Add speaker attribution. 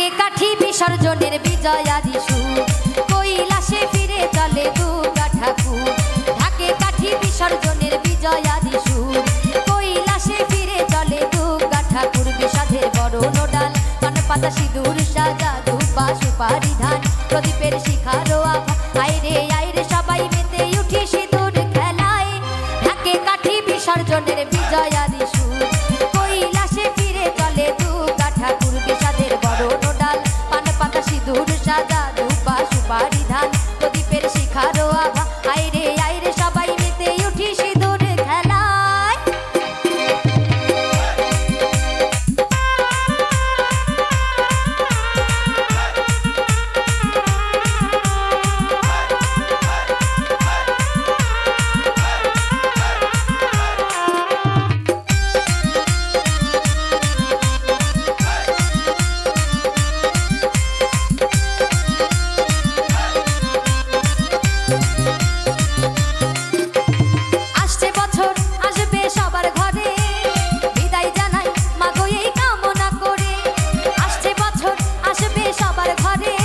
Speaker 1: ঢাকে কাঠি বিসর্জনের বিজয়া দিশু কৈলাসে ফিরে চলে দুর্গা ঠাকুর। ঢাকে কাঠি বিসর্জনের বিজয়া দিশু কৈলাসে ফিরে চলে দুর্গা ঠাকুর। বিষাদের বরণ ডাল পান পাতা সিঁদুর সাজা ধূপা সুপারি ধান প্রদীপের শিখারো আভা আইরে সবাই মেতে উঠি সিঁদুর খেলায়। ঢাকে কাঠি বিসর্জনের বিজয়া দিশু কৈলাসে ফিরে চলে দুর্গা ঠাকুর। বিষাদের বরণ ডাল পান পাতা সিঁদুর সাজা ধূপা সুপারি ধান প্রদীপের শিখারো আভা আইরে সবাই মেতে উঠি সিঁদুর খেলায়। আসছে বছর আসবে সবার ঘরে বিদায় জানাই মাগো এই কামনা করে। আসছে বছর আসবে সবার ঘরে